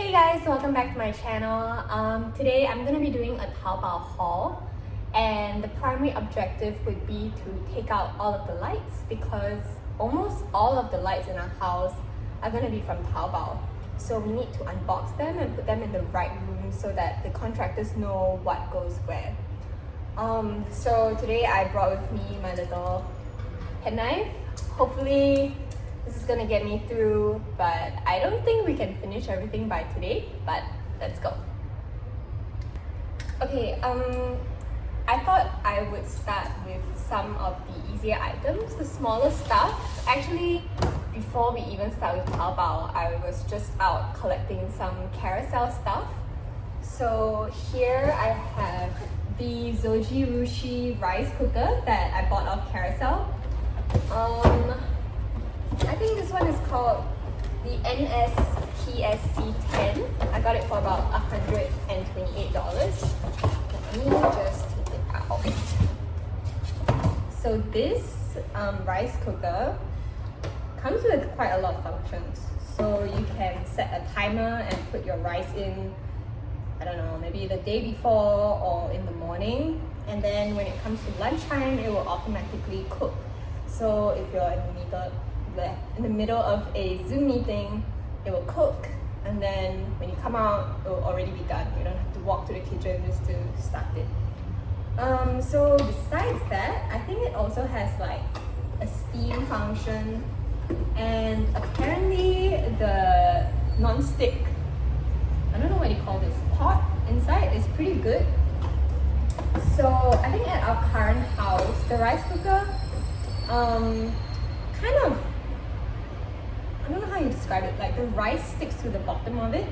Hey guys, welcome back to my channel. Today I'm going to be doing a Taobao haul, and the primary objective would be to take out all of the lights because almost all of the lights in our house are going to be from Taobao. So we need to unbox them and put them in the right room so that the contractors know what goes where. So today I brought with me my little penknife. Hopefully this is gonna get me through, but I don't think we can finish everything by today, but let's go. Okay, I thought I would start with some of the easier items, the smaller stuff. Actually, before we even start with Taobao, I was just out collecting some Carousell stuff. So here I have the Zojirushi rice cooker that I bought off Carousell. I think this one is called the NSTSC10. I got it for about $128. Let me just take it out. So this rice cooker comes with quite a lot of functions. So you can set a timer and put your rice in, I don't know, maybe the day before or in the morning. And then when it comes to lunchtime, it will automatically cook. So if you're in the middle of a Zoom meeting, it will cook, and then when you come out, it will already be done. You don't have to walk to the kitchen just to start it. So besides that, I think it also has like a steam function, and apparently the non-stick, I don't know what you call this, pot inside is pretty good. So I think at our current house, the rice cooker kind of, I don't know how you describe it, like the rice sticks to the bottom of it.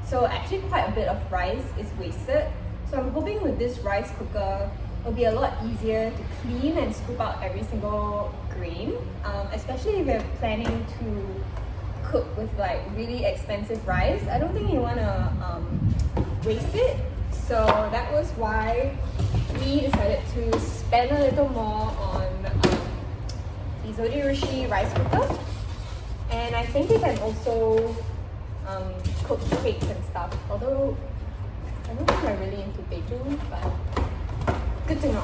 So actually quite a bit of rice is wasted. So I'm hoping with this rice cooker, it'll be a lot easier to clean and scoop out every single grain, especially if you're planning to cook with like really expensive rice. I don't think you want to waste it. So that was why we decided to spend a little more on the Zojirushi rice cooker. And I think you can also cook cakes and stuff, although I don't think I'm really into baking, but good to know.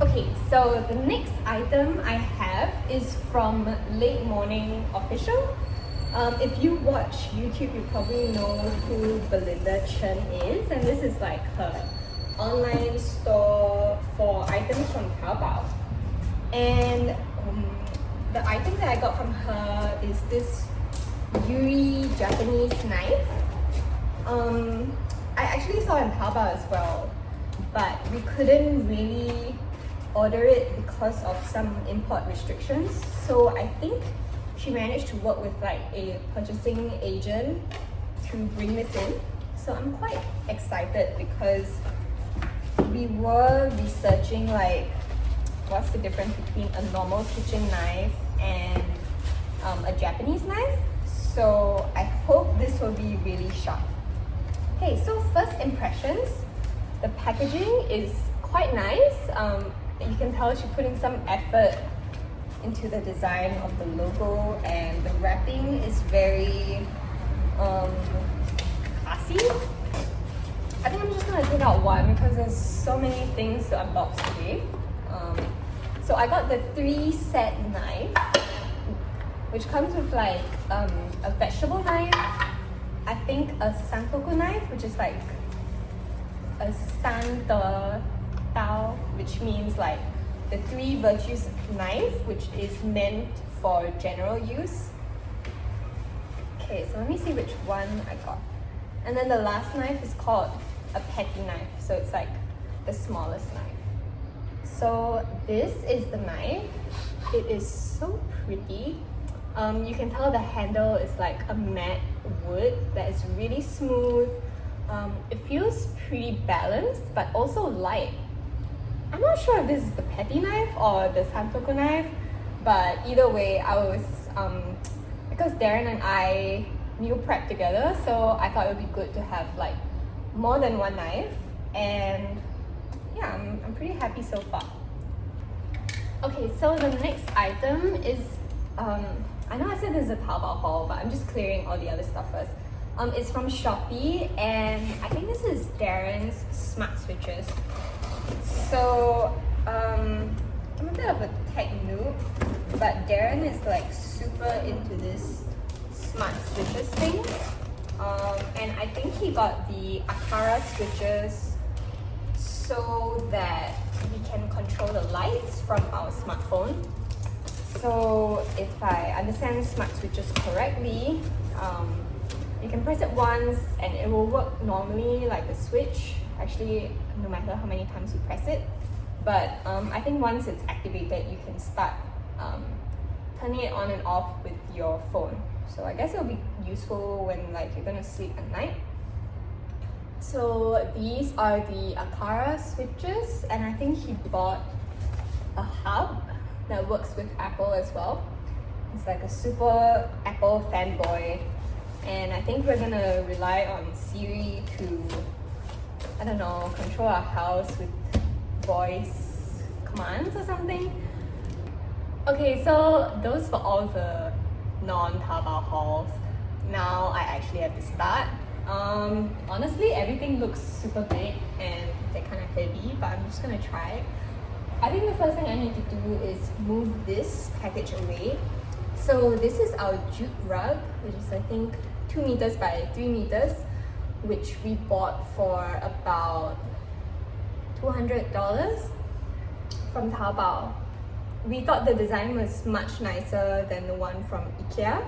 Okay, so the next item I have is from Late Morning Official. If you watch YouTube, you probably know who Belinda Chen is, and this is like her online store for items from Taobao. And the item that I got from her is this Yuri Japanese knife. I actually saw it in Taobao as well, but we couldn't really order it because of some import restrictions. So I think she managed to work with like a purchasing agent to bring this in. So I'm quite excited because we were researching like what's the difference between a normal kitchen knife and a Japanese knife. So I hope this will be really sharp. Okay, so first impressions, the packaging is quite nice. You can tell she put in some effort into the design of the logo, and the wrapping is very classy. I think I'm just gonna take out one because there's so many things to unbox today. So I got the 3-set knife, which comes with like a vegetable knife, I think a santoku knife, which is like a Tao, which means like the 3 virtues knife, which is meant for general use. Okay, so let me see which one I got. And then the last knife is called a petty knife, so it's like the smallest knife. So this is the knife. It is so pretty. You can tell the handle is like a matte wood that is really smooth. It feels pretty balanced, but also light. I'm not sure if this is the petty knife or the santoku knife, but either way, I was, because Darren and I meal prep together, so I thought it would be good to have like more than one knife, and yeah, I'm pretty happy so far. Okay, so the next item is, I know I said this is a Taobao haul, but I'm just clearing all the other stuff first. It's from Shopee, and I think this is Darren's smart switches. So I'm a bit of a tech noob, but Darren is like super into this smart switches thing. And I think he got the Aqara switches so that we can control the lights from our smartphone. So if I understand smart switches correctly, you can press it once and it will work normally like a switch, actually no matter how many times you press it. But I think once it's activated, you can start turning it on and off with your phone. So I guess it'll be useful when like you're gonna sleep at night. So these are the Aqara switches, and I think he bought a hub that works with Apple as well. It's like a super Apple fanboy, and I think we're gonna rely on Siri to, I don't know, control our house with voice commands or something. Okay, so those were all the non-Taobao hauls. Now I actually have to start. Honestly, everything looks super big and they're kind of heavy, but I'm just gonna try it. I think the first thing I need to do is move this package away. So this is our jute rug, which is I think 2 meters by 3 meters, which we bought for about $200 from Taobao. We thought the design was much nicer than the one from IKEA,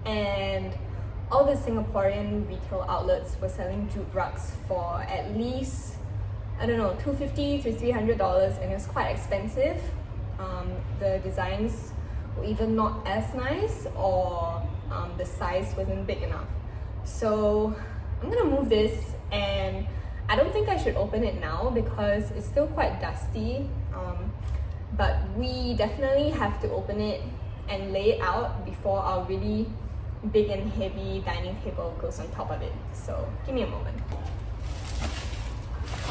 and all the Singaporean retail outlets were selling jute rugs for at least, I don't know, $250 to $300, and it was quite expensive. The designs were either not as nice or the size wasn't big enough. So I'm gonna move this, and I don't think I should open it now because it's still quite dusty. But we definitely have to open it and lay it out before our really big and heavy dining table goes on top of it. So give me a moment.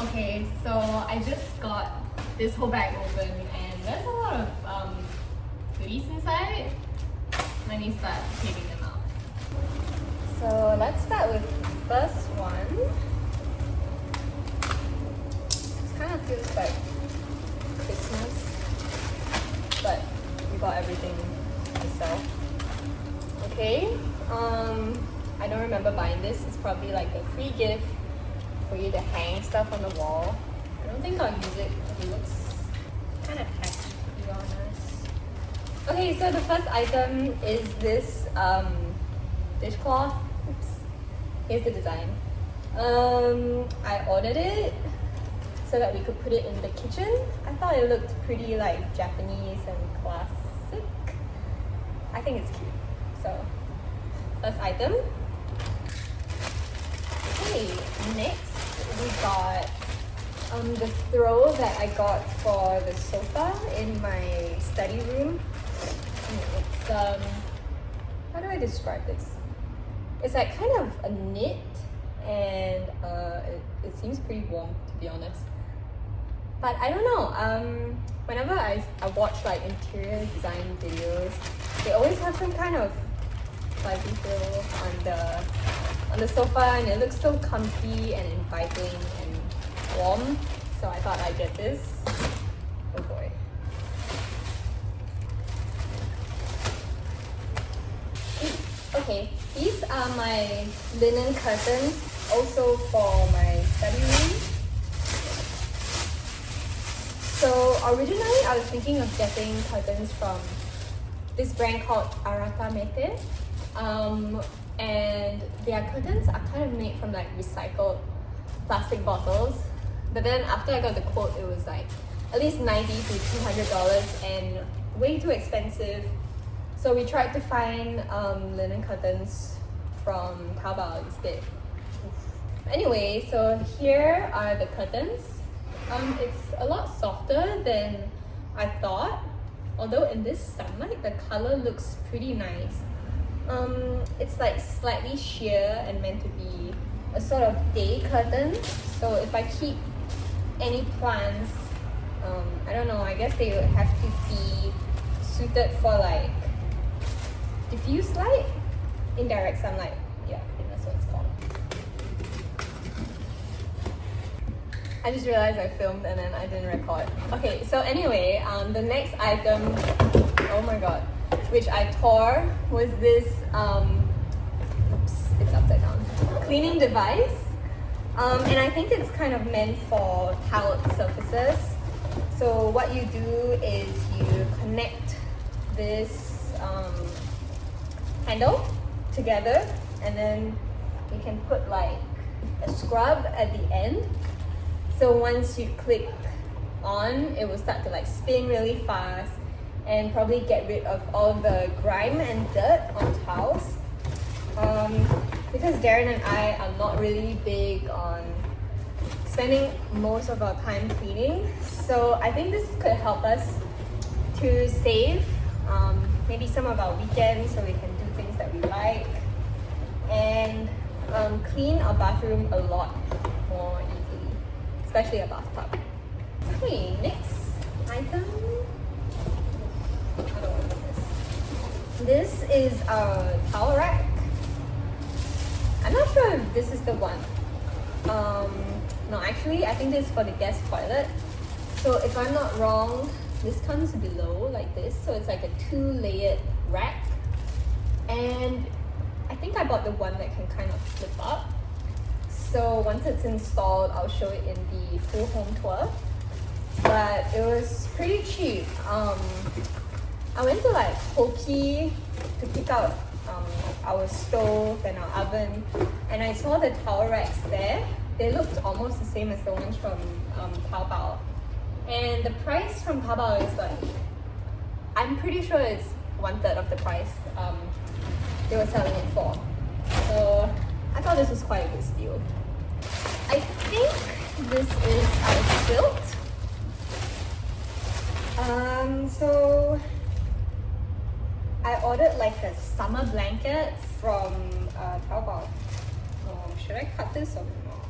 Okay, so I just got this whole bag open and there's a lot of goodies inside. Let me start taking them out. So let's start with the first one. It kind of feels like Christmas, but we got everything myself. Okay, I don't remember buying this. It's probably like a free gift for you to hang stuff on the wall. I don't think I'll use it because it looks kind of tacky, to be honest. Okay, so the first item is this dishcloth. Oops. Here's the design. I ordered it so that we could put it in the kitchen. I thought it looked pretty like Japanese and classic. I think it's cute. So, first item. Okay, next we got the throw that I got for the sofa in my study room. It's how do I describe this? It's like kind of a knit, and it seems pretty warm, to be honest. But I don't know, whenever I watch like interior design videos, they always have some kind of fuzzy feel on the sofa, and it looks so comfy and inviting and warm. So I thought I'd get this. Oh boy. Okay, these are my linen curtains, also for my study room. So originally I was thinking of getting curtains from this brand called Rattan. And their curtains are kind of made from like recycled plastic bottles. But then after I got the quote, it was like at least $90 to $200 and way too expensive. So we tried to find linen curtains from Taobao instead. Anyway, so here are the curtains. It's a lot softer than I thought, although in this sunlight the color looks pretty nice. It's like slightly sheer and meant to be a sort of day curtain. So if I keep any plants, I don't know, I guess they would have to be suited for like diffuse light, indirect sunlight. Yeah, I think that's what it's called. I just realized I filmed and then I didn't record. Okay, so anyway, the next item, oh my god, which I tore was this, oops, it's upside down, cleaning device. And I think it's kind of meant for tiled surfaces. So what you do is you connect this handle together, and then you can put like a scrub at the end. So once you click on, it will start to like spin really fast and probably get rid of all the grime and dirt on tiles. Because Darren and I are not really big on spending most of our time cleaning, so I think this could help us to save maybe some of our weekends so we can do things that we like, and clean our bathroom a lot more easily, especially a bathtub. Okay, next item. How do I open this? This is a towel rack. I'm not sure if this is the one. No, actually, I think this is for the guest toilet. So if I'm not wrong, this comes below like this. So it's like a 2-layered rack. And I think I bought the one that can kind of flip up. So once it's installed, I'll show it in the full home tour. But it was pretty cheap. I went to like Shopee to pick out our stove and our oven, and I saw the towel racks there. They looked almost the same as the ones from Taobao, and the price from Taobao is like, I'm pretty sure it's 1/3 of the price they were selling it for. So I thought this was quite a good steal. I think this is our quilt. So I ordered like a summer blanket from Taobao. Oh, should I cut this or not?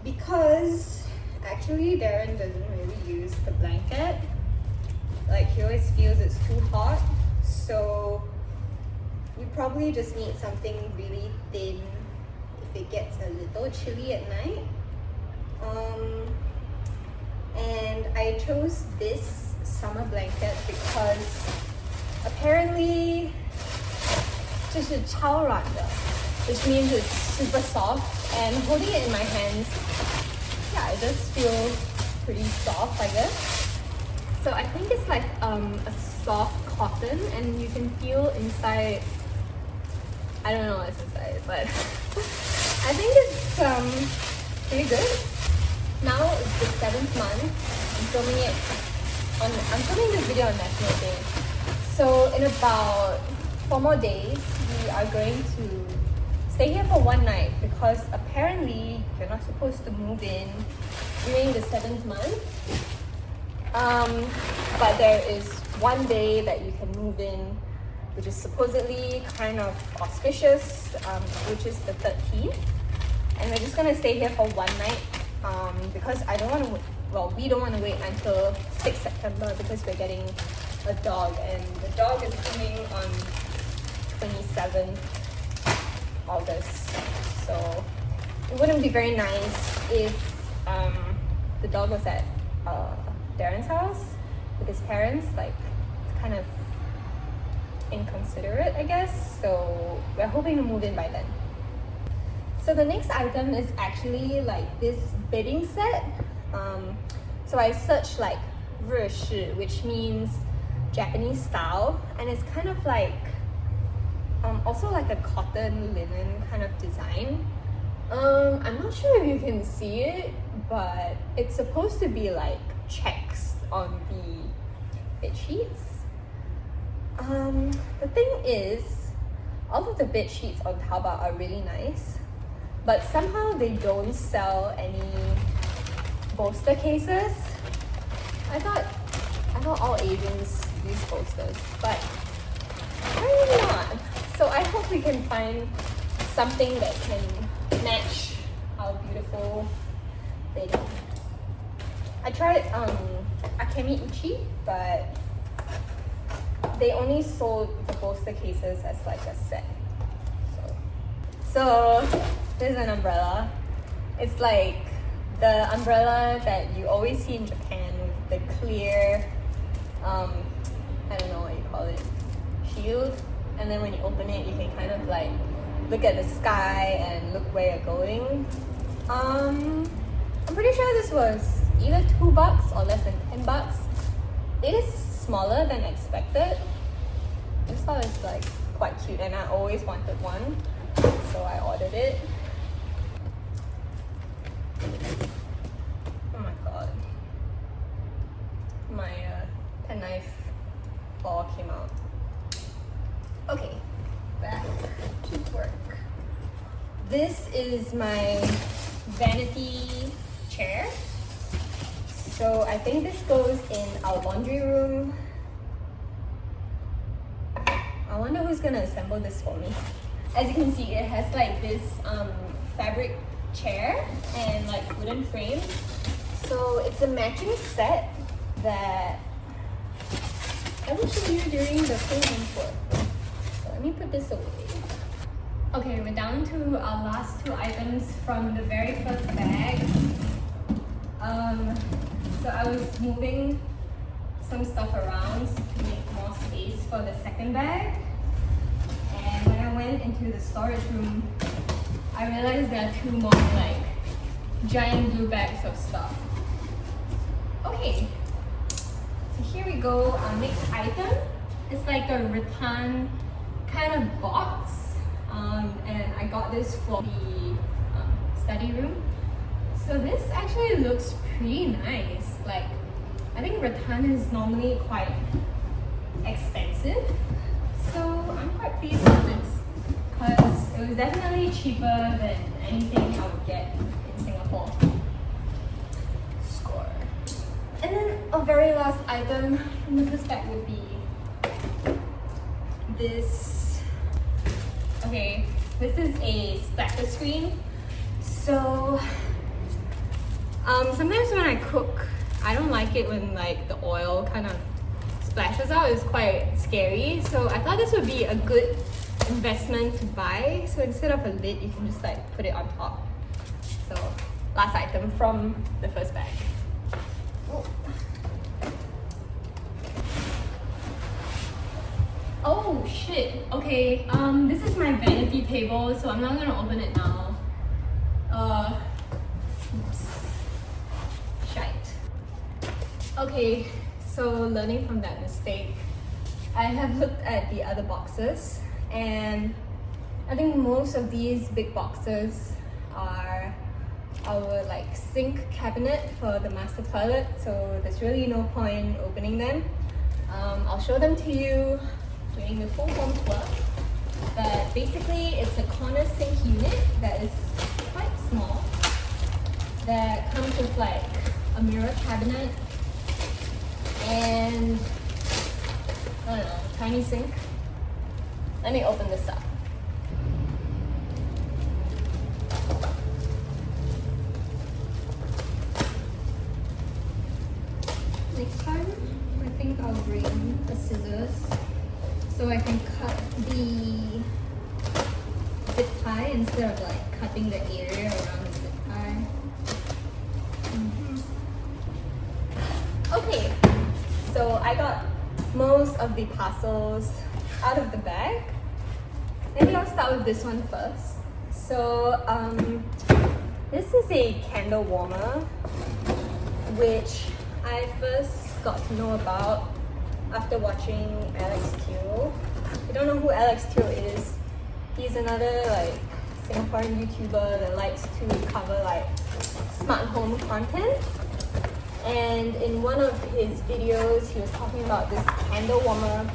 Because actually Darren doesn't really use the blanket. Like, he always feels it's too hot. So we probably just need something really thin if it gets a little chilly at night. And I chose this summer blanket because apparently 就是超软的, which means it's super soft, and holding it in my hands, yeah, it does feel pretty soft, I guess. So I think it's like a soft cotton, and you can feel inside, I don't know what's inside, but I think it's pretty good. Now it's the 7th month. I'm filming this video on National Day. So in about 4 more days, we are going to stay here for 1 night, because apparently you're not supposed to move in during the 7th month. But there is 1 day that you can move in, which is supposedly kind of auspicious, which is the 13th. And we're just gonna stay here for 1 night. Because I don't want to, well, we don't want to wait until 6 September because we're getting a dog, and the dog is coming on 27th August. So it wouldn't be very nice if the dog was at Darren's house with his parents. Like, it's kind of inconsiderate, I guess. So we're hoping to move in by then. So the next item is actually like this bedding set. So I searched like 日式, which means Japanese style, and it's kind of like also like a cotton linen kind of design. I'm not sure if you can see it, but it's supposed to be like checks on the bed sheets. The thing is, all of the bed sheets on Taobao are really nice, but somehow they don't sell any bolster cases. I thought all Asians use bolsters, but apparently not. So I hope we can find something that can match our beautiful bedding. I tried Akemi Ichi, but they only sold the bolster cases as like a set. So there's an umbrella. It's like the umbrella that you always see in Japan with the clear, I don't know what you call it, shield. And then when you open it, you can kind of like look at the sky and look where you're going. I'm pretty sure this was either $2 or less than $10. It is smaller than expected. I just thought it's like quite cute and I always wanted one, so I ordered it. Oh my god. My penknife ball came out. Okay, back to work. This is my vanity chair. So I think this goes in our laundry room. I wonder who's gonna assemble this for me. As you can see, it has like this fabric chair and like wooden frame. So it's a matching set that I will show you during the full home tour. So let me put this away. Okay, we're down to our last two items from the very first bag. So I was moving some stuff around to make more space for the second bag. And when I went into the storage room, I realized there are two more like giant blue bags of stuff. Okay, so here we go. Our next item is like a rattan kind of box. And I got this for the study room. So this actually looks pretty nice. Like, I think rattan is normally quite expensive. So I'm quite pleased with this because it was definitely cheaper than anything I would get in Singapore. Score. And then a very last item from the first bag would be this. Okay, this is a splatter screen. So sometimes when I cook, I don't like it when like the oil kind of splashes out. It's quite scary. So I thought this would be a good investment to buy. So instead of a lid, you can just like put it on top. So last item from the first bag. Oh shit, okay, this is my vanity table, so I'm not gonna open it now. Oops. Shite. Okay, so learning from that mistake, I have looked at the other boxes and I think most of these big boxes are our like sink cabinet for the master toilet, so there's really no point opening them. I'll show them to you during the full home tour, but basically it's a corner sink unit that is quite small that comes with like a mirror cabinet and I don't know, tiny sink. Let me open this up. Next time I think I'll bring the scissors so I can cut the zip tie instead of like cutting the area around the zip tie. Okay, so I got most of the parcels out of the bag. Maybe I'll start with this one first. So this is a candle warmer, which I first got to know about after watching Alex Teo. If you don't know who Alex Teo is, he's another like Singaporean YouTuber that likes to cover like smart home content. And in one of his videos, he was talking about this candle warmer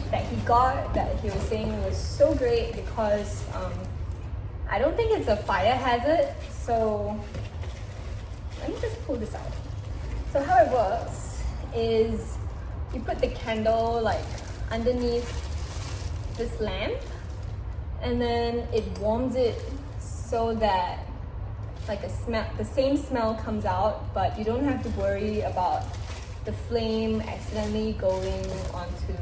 that he got, that he was saying was so great because I don't think it's a fire hazard. So let me just pull this out. So how it works is you put the candle like underneath this lamp and then it warms it so that like the same smell comes out, but you don't have to worry about the flame accidentally going onto,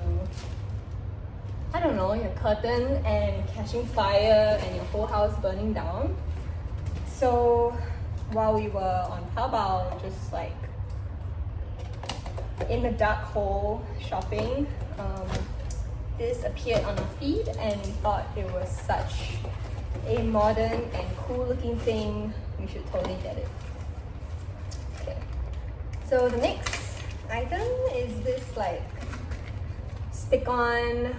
I don't know, your curtain and catching fire and your whole house burning down. So while we were on Taobao, just like in the dark hole shopping, this appeared on our feed and we thought it was such a modern and cool looking thing. We should totally get it. Okay, so the next item is this like stick-on,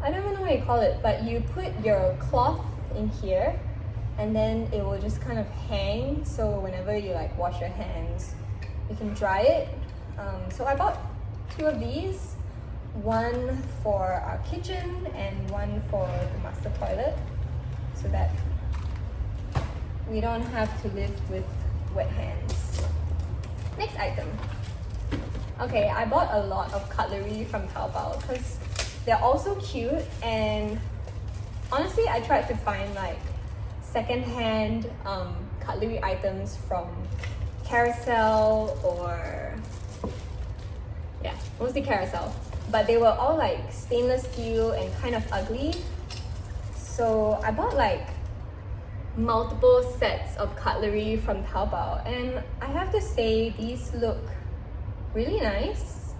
I don't even know what you call it, but you put your cloth in here and then it will just kind of hang, so whenever you like wash your hands you can dry it. So I bought 2 of these, one for our kitchen and one for the master toilet, so that we don't have to live with wet hands. Next item. Okay, I bought a lot of cutlery from Taobao because they're all so cute, and honestly I tried to find like second-hand cutlery items from Carousell or mostly Carousell, but they were all like stainless steel and kind of ugly. So I bought like multiple sets of cutlery from Taobao, and I have to say these look really nice,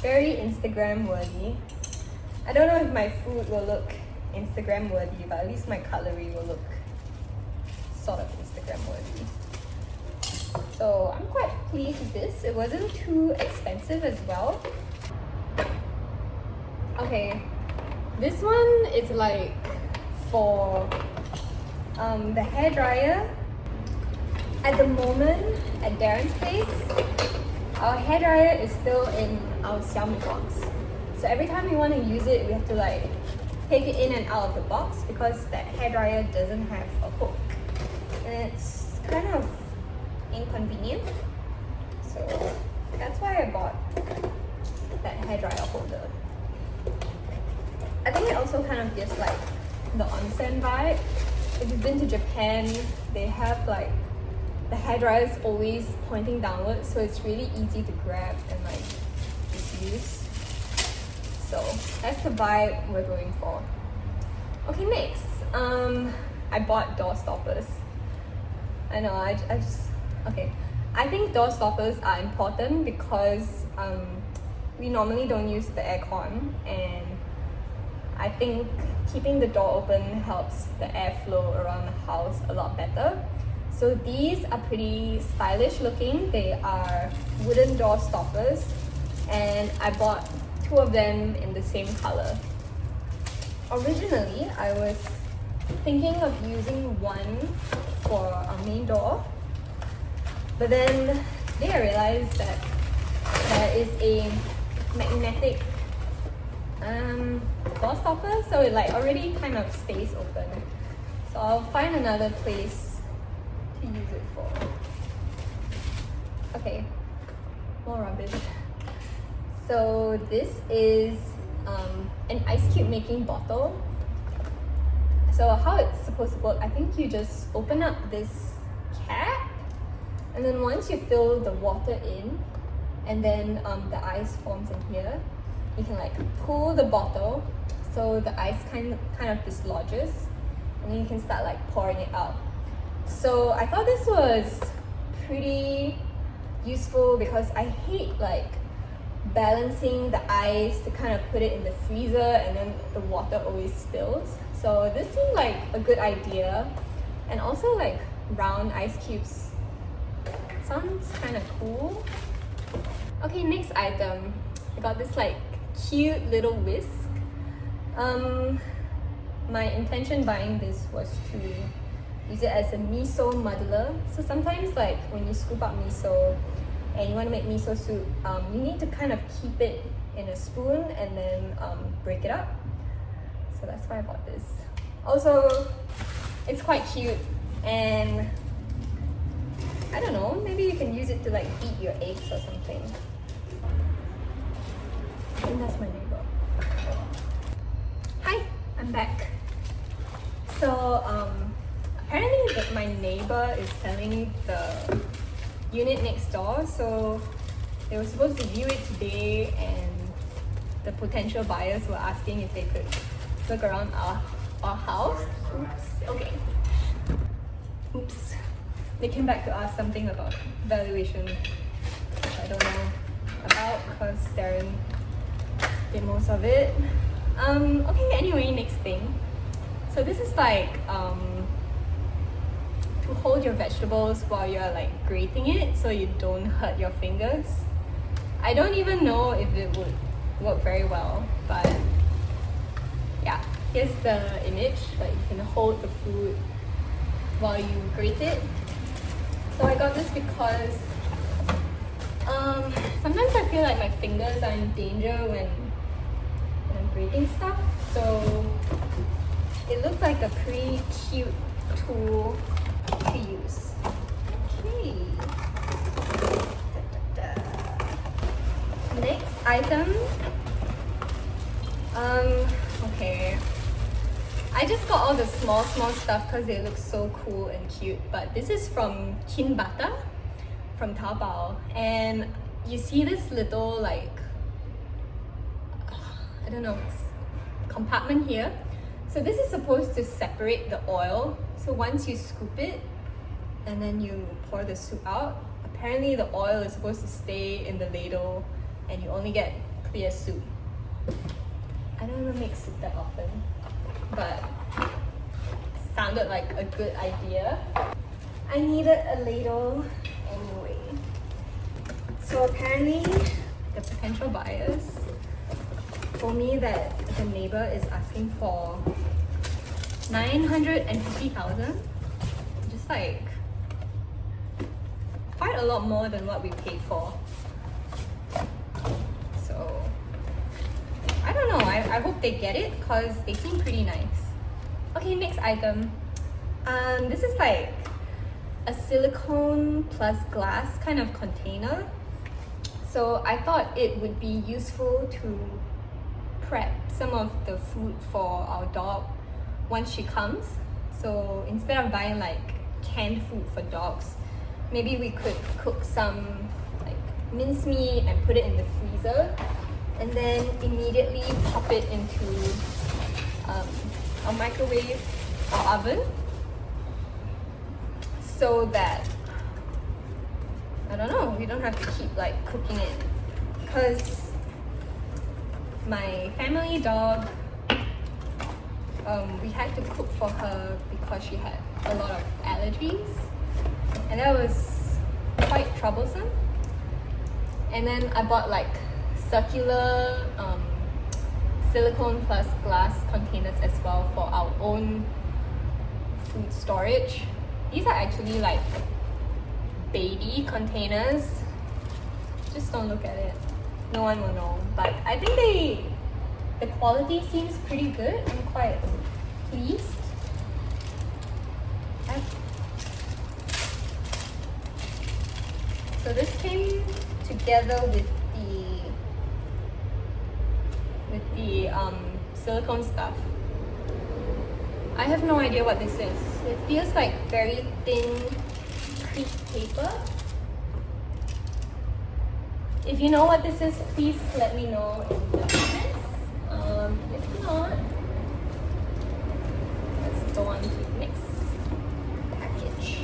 very Instagram worthy. I don't know if my food will look Instagram worthy, but at least my cutlery will look sort of Instagram worthy. So I'm quite pleased with this. It wasn't too expensive as well. Okay, this one is like for the hairdryer. At the moment, at Darren's place, our hairdryer is still in our Xiaomi box. So every time we want to use it, we have to like take it in and out of the box because that hairdryer doesn't have a hook. And it's kind of inconvenient. So that's why I bought that hairdryer holder. I think it also kind of gives like the onsen vibe. If you've been to Japan, they have like the hairdryer is always pointing downwards, so it's really easy to grab and like just use. So that's the vibe we're going for. Okay, next, I bought door stoppers. I know, I just, okay. I think door stoppers are important because we normally don't use the aircon, and I think keeping the door open helps the airflow around the house a lot better. So these are pretty stylish looking. They are wooden door stoppers, and I bought 2 of them in the same color. Originally, I was thinking of using one for our main door, but then today I realized that there is a magnetic door stopper, so it like already kind of stays open. So I'll find another place to use it for. Okay, more rubbish. So this is an ice cube making bottle. So how it's supposed to work, I think you just open up this cap, and then once you fill the water in, and then the ice forms in here, you can like pull the bottle so the ice kind of dislodges, and then you can start like pouring it out. So I thought this was pretty useful because I hate like balancing the ice to kind of put it in the freezer and then the water always spills. So this seemed like a good idea, and also like round ice cubes sounds kind of cool. Okay, next item. I got this like cute little whisk. My intention buying this was to use it as a miso muddler. So sometimes like when you scoop out miso and you want to make miso soup, you need to kind of keep it in a spoon and then break it up. So that's why I bought this. Also, it's quite cute, and I don't know, maybe you can use it to like beat your eggs or something. I think that's my neighbor. Hi, I'm back. So apparently my neighbor is selling the unit next door, so they were supposed to view it today, and the potential buyers were asking if they could look around our our house. Oops, okay. Oops. They came back to ask something about valuation, which I don't know about because Darren did most of it. Okay, anyway, next thing. So this is like to hold your vegetables while you're like grating it so you don't hurt your fingers. I don't even know if it would work very well, but yeah, here's the image. Like you can hold the food while you grate it. So I got this because sometimes I feel like my fingers are in danger when I'm grating stuff. So it looks like a pretty cute tool to use. Okay. Next item. Okay. I just got all the small stuff because they look so cool and cute. But this is from Kinbata from Taobao, and you see this little like I don't know compartment here. So this is supposed to separate the oil. So once you scoop it and then you pour the soup out, apparently the oil is supposed to stay in the ladle and you only get clear soup. I don't even make soup that often, but it sounded like a good idea. I needed a ladle anyway. So apparently the potential buyers told me that the neighbor is asking for 950,000, just like quite a lot more than what we paid for. So I don't know, I hope they get it because they seem pretty nice. Okay, next item. This is like a silicone plus glass kind of container. So I thought it would be useful to prep some of the food for our dog once she comes. So instead of buying like canned food for dogs, maybe we could cook some like mincemeat and put it in the freezer and then immediately pop it into a microwave or oven so that, I don't know, we don't have to keep like cooking it, because my family dog, we had to cook for her because she had a lot of allergies and that was quite troublesome. And then I bought like circular silicone plus glass containers as well for our own food storage. These are actually like baby containers. Just don't look at it, no one will know, but I think the quality seems pretty good. I'm quite pleased. So this came together with the silicone stuff. I have no idea what this is. It feels like very thin crepe paper. If you know what this is, please let me know in the comments. If not, let's go on to the next package.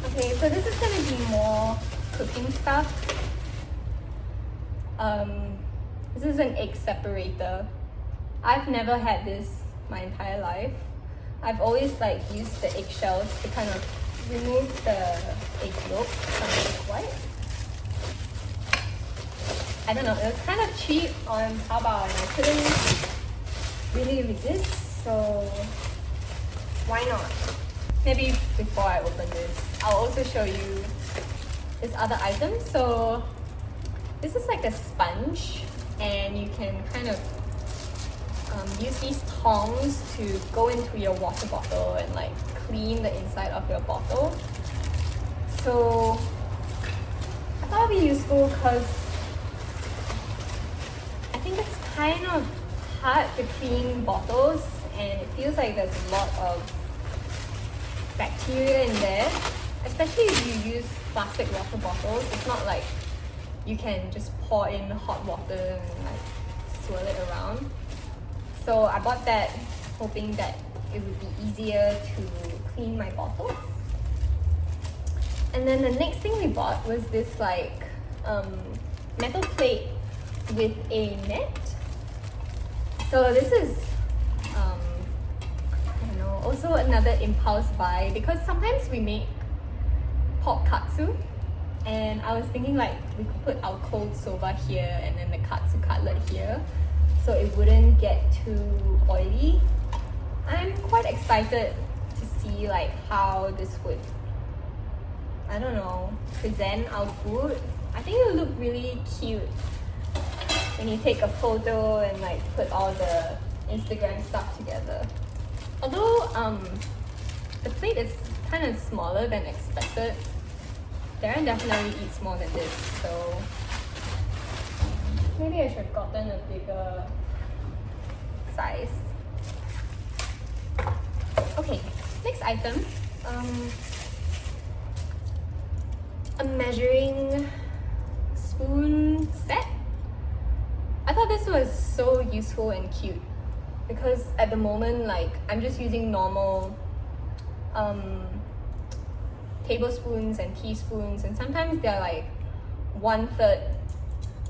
Okay, so this is gonna be more cooking stuff. This is an egg separator. I've never had this my entire life. I've always like used the eggshells to kind of remove the egg yolk from the egg white. I don't know, it was kind of cheap on Taobao and I couldn't really resist, so why not? Maybe before I open this, I'll also show you this other item. So this is like a sponge and you can kind of use these tongs to go into your water bottle and like clean the inside of your bottle. So I thought it would be useful because I think it's kind of hard to clean bottles and it feels like there's a lot of bacteria in there, especially if you use plastic water bottles. It's not like you can just pour in hot water and like swirl it around. So I bought that hoping that it would be easier to clean my bottles. And then the next thing we bought was this like metal plate with a net. So this is I don't know, also another impulse buy, because sometimes we make pork katsu, and I was thinking like we could put our cold soba here and then the katsu cutlet here so it wouldn't get too oily. I'm quite excited to see like how this would, I don't know, present our food. I think it would look really cute when you take a photo and like put all the Instagram stuff together. Although the plate is kind of smaller than expected, Darren definitely eats more than this, so maybe I should have gotten a bigger size. Okay, next item. A measuring spoon set. I thought this was so useful and cute because at the moment, like, I'm just using normal tablespoons and teaspoons, and sometimes they're like 1/3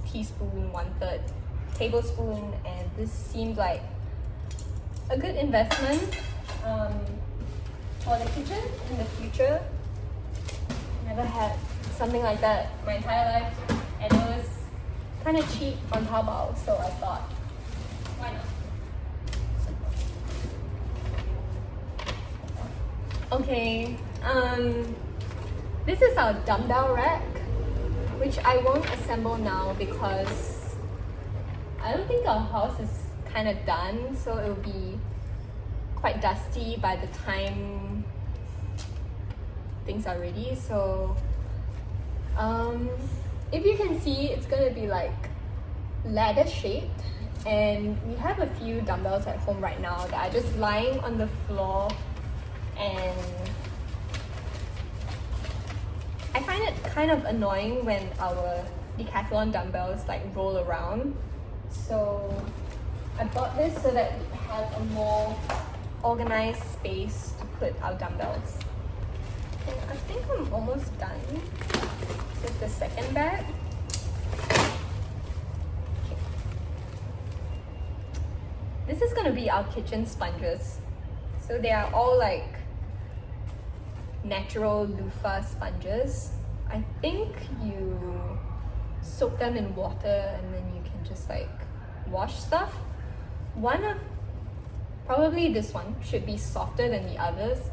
teaspoon, 1/3 tablespoon, and this seemed like a good investment for the kitchen in the future. Never had something like that my entire life, and it was kind of cheap on Taobao, so I thought, why not? Okay, this is our dumbbell rack, which I won't assemble now because I don't think our house is kind of done, so it will be quite dusty by the time things are ready. So if you can see, it's gonna be like ladder shaped, and we have a few dumbbells at home right now that are just lying on the floor, and I find it kind of annoying when our decathlon dumbbells like roll around. So I bought this so that we have a more organized space to put our dumbbells. And I think I'm almost done with the second bag. Okay. This is gonna be our kitchen sponges. So they are all like natural loofah sponges. I think you soak them in water and then you can just like wash stuff. Probably this one should be softer than the others.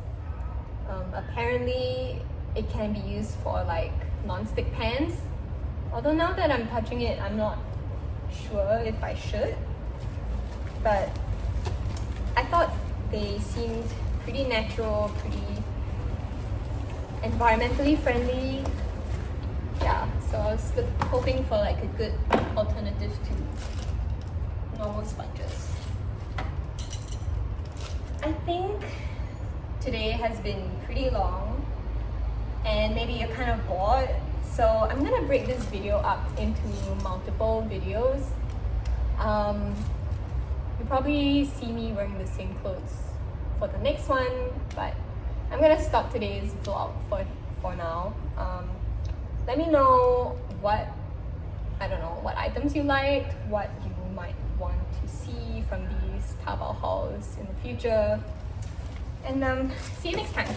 Apparently it can be used for like non-stick pans. Although now that I'm touching it, I'm not sure if I should. But I thought they seemed pretty natural, pretty environmentally friendly. Yeah, so I was hoping for like a good alternative to normal sponges. I think today has been pretty long and maybe you're kind of bored, so I'm gonna break this video up into multiple videos. You probably see me wearing the same clothes for the next one, but I'm gonna stop today's vlog for now. Let me know what items you liked, what you might want to see from these Taobao hauls in the future, and see you next time.